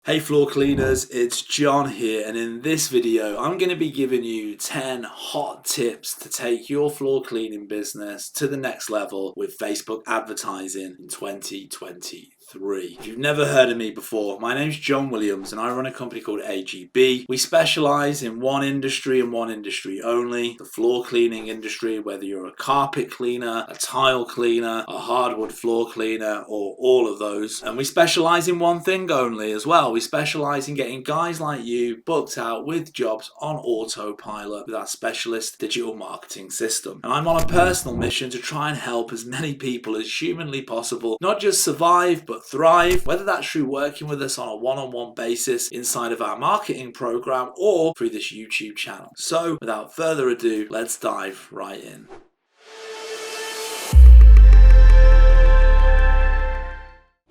Hey floor cleaners, it's John here, and in this video I'm going to be giving you 10 hot tips to take your floor cleaning business to the next level with Facebook advertising in 2023. If you've never heard of me before, my name's John Williams and I run a company called AGB. We specialize in one industry and one industry only, the floor cleaning industry, whether you're a carpet cleaner, a tile cleaner, a hardwood floor cleaner, or all of those. And we specialize in one thing only as well. We specialize in getting guys like you booked out with jobs on autopilot with our specialist digital marketing system. And I'm on a personal mission to try and help as many people as humanly possible, not just survive, but thrive, whether that's through working with us on a one-on-one basis inside of our marketing program or through this YouTube channel. So without further ado, let's dive right in.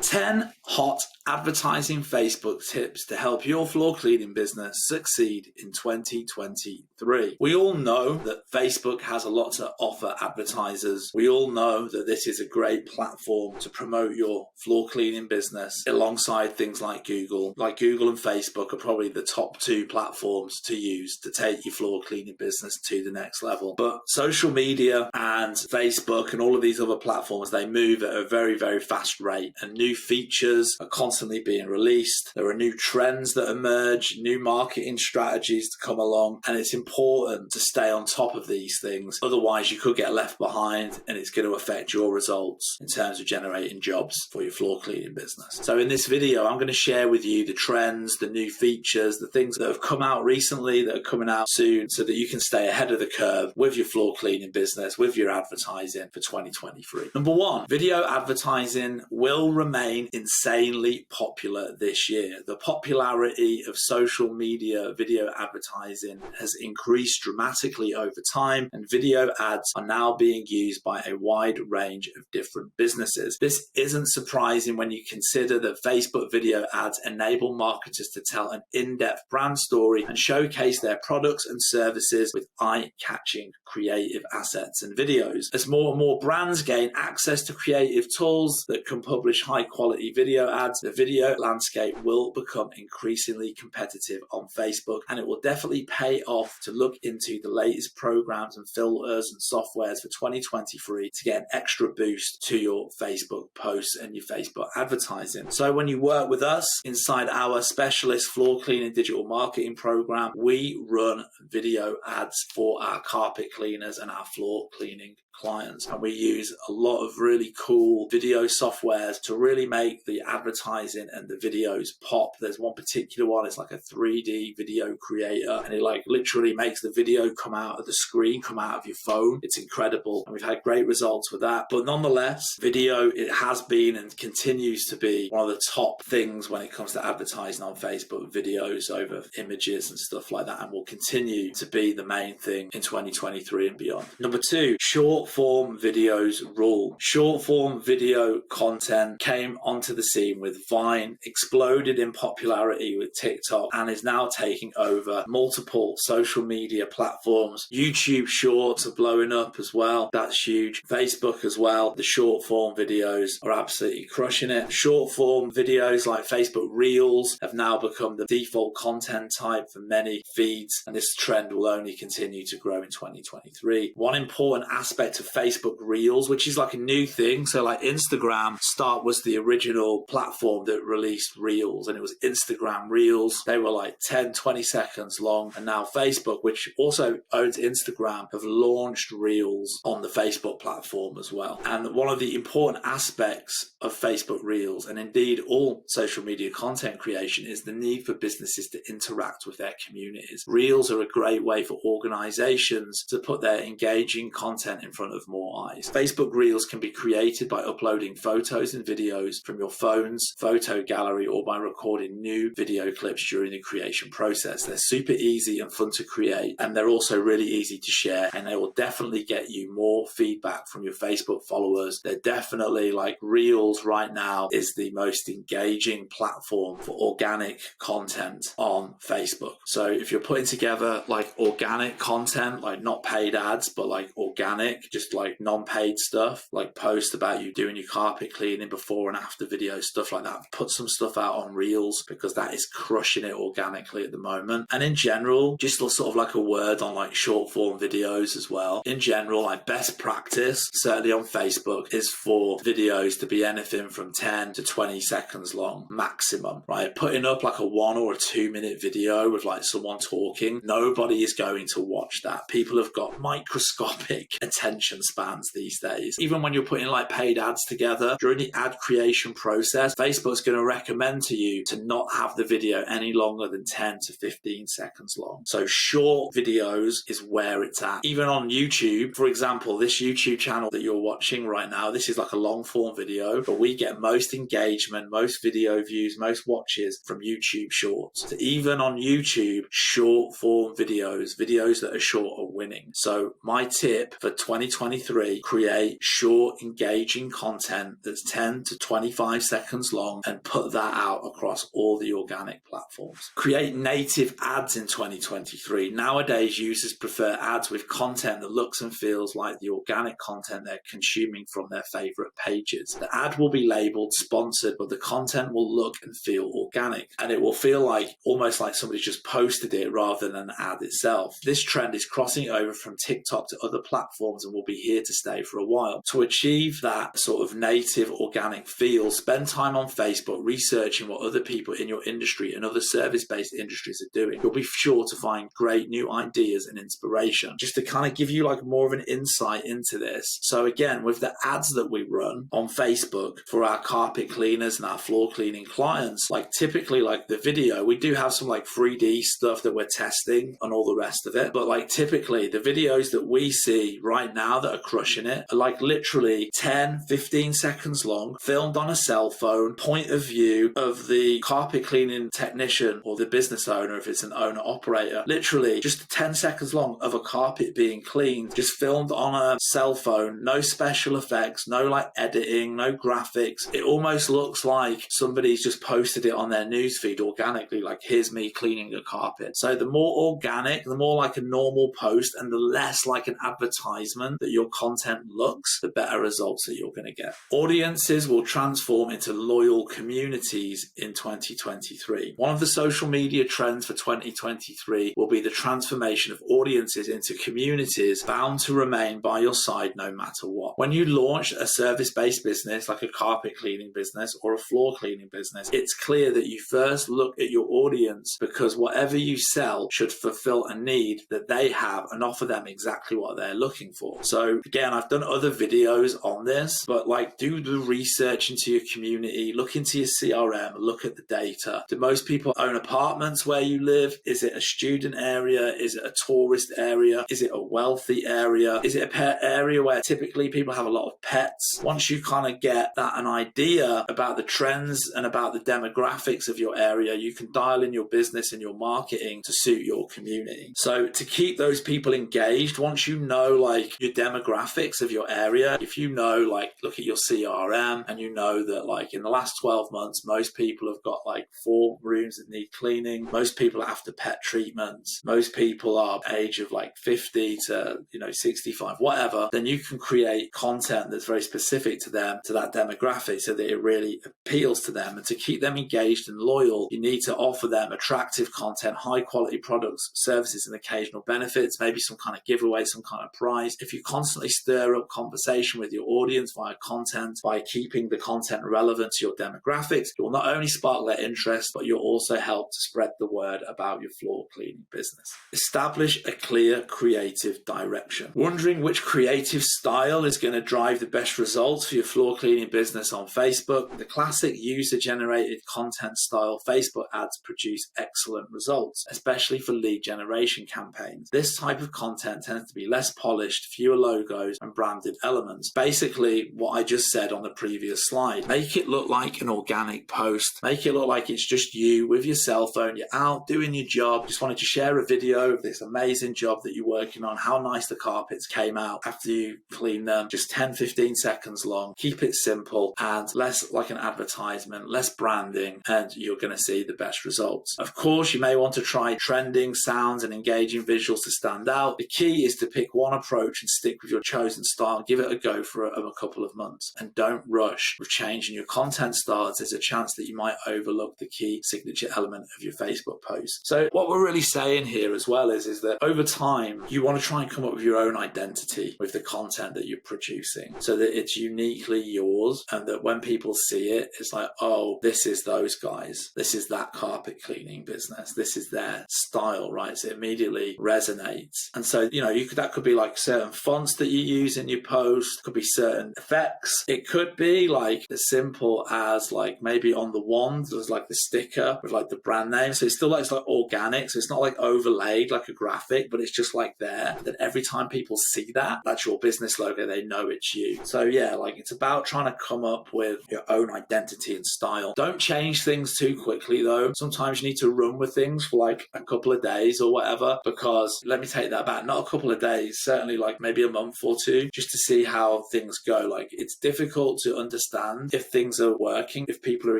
10 hot advertising Facebook tips to help your floor cleaning business succeed in 2023. We all know that Facebook has a lot to offer advertisers. We all know that this is a great platform to promote your floor cleaning business alongside things like Google. Like Google and Facebook are probably the top two platforms to use to take your floor cleaning business to the next level. But social media and Facebook and all of these other platforms, they move at a very, very fast rate, and new features are constantly being released. There are new trends that emerge, new marketing strategies to come along, and it's important to stay on top of these things. Otherwise, you could get left behind and it's going to affect your results in terms of generating jobs for your floor cleaning business. So in this video, I'm going to share with you the trends, the new features, the things that have come out recently, that are coming out soon, so that you can stay ahead of the curve with your floor cleaning business, with your advertising for 2023. Number one, video advertising will remain insanely popular this year. The popularity of social media video advertising has increased dramatically over time, and video ads are now being used by a wide range of different businesses. This isn't surprising when you consider that Facebook video ads enable marketers to tell an in-depth brand story and showcase their products and services with eye-catching creative assets and videos. As more and more brands gain access to creative tools that can publish high-quality video ads, the video landscape will become increasingly competitive on Facebook, and it will definitely pay off to look into the latest programs and filters and softwares for 2023 to get an extra boost to your Facebook posts and your Facebook advertising. So when you work with us inside our specialist floor cleaning digital marketing program, we run video ads for our carpet cleaners and our floor cleaning clients, and we use a lot of really cool video softwares to really make the advertising and the videos pop. There's one particular one, it's like a 3D video creator, and it like literally makes the video come out of the screen, come out of your phone. It's incredible, and we've had great results with that. But nonetheless, video, it has been and continues to be one of the top things when it comes to advertising on Facebook, videos over images and stuff like that, and will continue to be the main thing in 2023 and beyond. Number two, short form videos rule. Short form video content came onto the scene with Vine, exploded in popularity with TikTok, and is now taking over multiple social media platforms. YouTube Shorts are blowing up as well. That's huge. Facebook as well. The short form videos are absolutely crushing it. Short form videos like Facebook Reels have now become the default content type for many feeds, and this trend will only continue to grow in 2023. One important aspect of Facebook Reels, which is like a new thing, so like Instagram was the original platform that released Reels, and it was Instagram Reels. They were like 10-20 seconds long, and now Facebook, which also owns Instagram, have launched Reels on the Facebook platform as well. And one of the important aspects of Facebook Reels, and indeed all social media content creation, is the need for businesses to interact with their communities. Reels are a great way for organizations to put their engaging content in front of more eyes. Facebook Reels can be created by uploading photos and videos from your phone's photo gallery or by recording new video clips during the creation process. They're super easy and fun to create, and they're also really easy to share, and they will definitely get you more feedback from your Facebook followers. They're definitely, like, Reels right now is the most engaging platform for organic content on Facebook. So if you're putting together like organic content, like not paid ads, but like organic, just like non-paid stuff, like post about you doing your carpet cleaning, before and after videos, stuff like that. Put some stuff out on Reels, because that is crushing it organically at the moment. And in general, just sort of like a word on like short form videos as well. In general, like best practice, certainly on Facebook, is for videos to be anything from 10 to 20 seconds long maximum, right? Putting up like a 1 or a 2 minute video with like someone talking, nobody is going to watch that. People have got microscopic attention spans these days. Even when you're putting like paid ads together, during the ad creation process, Facebook's going to recommend to you to not have the video any longer than 10 to 15 seconds long. So short videos is where it's at. Even on YouTube, for example, this YouTube channel that you're watching right now, this is like a long form video, but we get most engagement, most video views, most watches from YouTube Shorts. So even on YouTube, short form videos that are short are winning. So my tip for 2023, create short, engaging content that's 10 to 25 seconds long and put that out across all the organic platforms. Create native ads in 2023. Nowadays, users prefer ads with content that looks and feels like the organic content they're consuming from their favorite pages. The ad will be labeled sponsored, but the content will look and feel organic, and it will feel like almost like somebody's just posted it rather than an ad itself. This trend is crossing over from TikTok to other platforms and will be here to stay for a while. To achieve that sort of native organic feel, spend time on Facebook researching what other people in your industry and other service-based industries are doing. You'll be sure to find great new ideas and inspiration. Just to kind of give you like more of an insight into this. So again, with the ads that we run on Facebook for our carpet cleaners and our floor cleaning clients, like typically like the video, we do have some like 3D stuff that we're testing and all the rest of it. But like typically the videos that we see right now that are crushing it are like literally 10, 15 seconds long, filmed on a cell phone, point of view of the carpet cleaning technician or the business owner if it's an owner operator. Literally just 10 seconds long of a carpet being cleaned, just filmed on a cell phone, no special effects, no like editing, no graphics. It almost looks like somebody's just posted it on their newsfeed organically, like here's me cleaning a carpet. So the more organic, the more like a normal post and the less like an advertisement that your content looks, the better results that you're going to get. Audiences will transform into loyal communities in 2023. One of the social media trends for 2023 will be the transformation of audiences into communities bound to remain by your side no matter what. When you launch a service-based business like a carpet cleaning business or a floor cleaning business, it's clear that you first look at your audience, because whatever you sell should fulfill a need that they have and offer them exactly what they're looking for. So again, I've done other videos on this, but like do the research into your community, look into your CRM, look at the data. Do most people own apartments where you live? Is it a student area? Is it a tourist area? Is it a wealthy area? Is it a pet area where typically people have a lot of pets? Once you kind of get that an idea about the trends and about the demographics of your area, you can dial in your business and your marketing to suit your community. So to keep those people engaged, once you know like your demographics of your area, if you know like look at your CRM and you know that like in the last 12 months most people have got like 4 rooms that need cleaning, most people are after pet treatments, most people are age of like 50 to 65, whatever, then you can create content that's very specific to them, to that demographic, so that it really appeals to them. And to keep them engaged and loyal, you need to offer them attractive content, high quality products, services and occasional benefits, maybe some kind of giveaway, some kind of prize. If you constantly stir up conversation with your audience via content, by keeping the content relevant to your demographics, it will not only spark their interest, but you'll also help to spread the word about your floor cleaning business. Establish a clear creative direction. Wondering which creative style is going to drive the best results for your floor cleaning business on Facebook? The classic user-generated content style Facebook ads produce excellent results, especially for lead generation campaigns. This type of content tends to be less polished, fewer logos and branded elements. Basically, what I just said on the previous slide. Make it look like an organic post. Make it look like it's just you with your cell phone. You're out doing your job. Just wanted to share a video of this amazing job that you're working on, how nice the carpets came out after you clean them. Just 10-15 seconds long. Keep it simple and less like an advertisement, less branding, and you're going to see the best results. Of course, you may want to try trending sounds and engaging visuals to stand out. The key is to pick one approach and stick stick with your chosen style. Give it a go for a couple of months, and don't rush with changing your content styles. There's a chance that you might overlook the key signature element of your Facebook post. So what we're really saying here as well is that over time, you want to try and come up with your own identity with the content that you're producing, so that it's uniquely yours, and that when people see it, it's like, oh, this is those guys. This is that carpet cleaning business. This is their style, right? So it immediately resonates. And so, that could be like certain fonts that you use in your post, could be certain effects. It could be like as simple as like maybe on the wand, there's like the sticker with like the brand name. So it's still like, it's like organic. So it's not like overlaid like a graphic, but it's just like there, that every time people see that, that's your business logo, they know it's you. So yeah, like it's about trying to come up with your own identity and style. Don't change things too quickly though. Sometimes you need to run with things for like a couple of days or whatever, because let me take that back, not a couple of days, certainly like maybe a month or two, just to see how things go. Like it's difficult to understand if things are working, if people are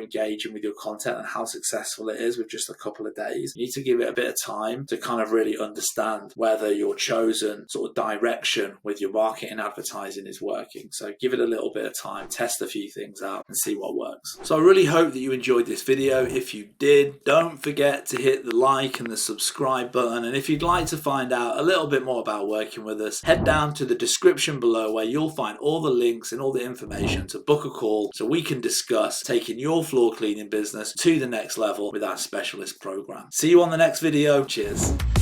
engaging with your content and how successful it is with just a couple of days. You need to give it a bit of time to kind of really understand whether your chosen sort of direction with your marketing advertising is working. So give it a little bit of time, test a few things out and see what works. So I really hope that you enjoyed this video. If you did, don't forget to hit the like and the subscribe button. And if you'd like to find out a little bit more about working with us, head down to the description below where you'll find all the links and all the information to book a call so we can discuss taking your floor cleaning business to the next level with our specialist program. See you on the next video. Cheers.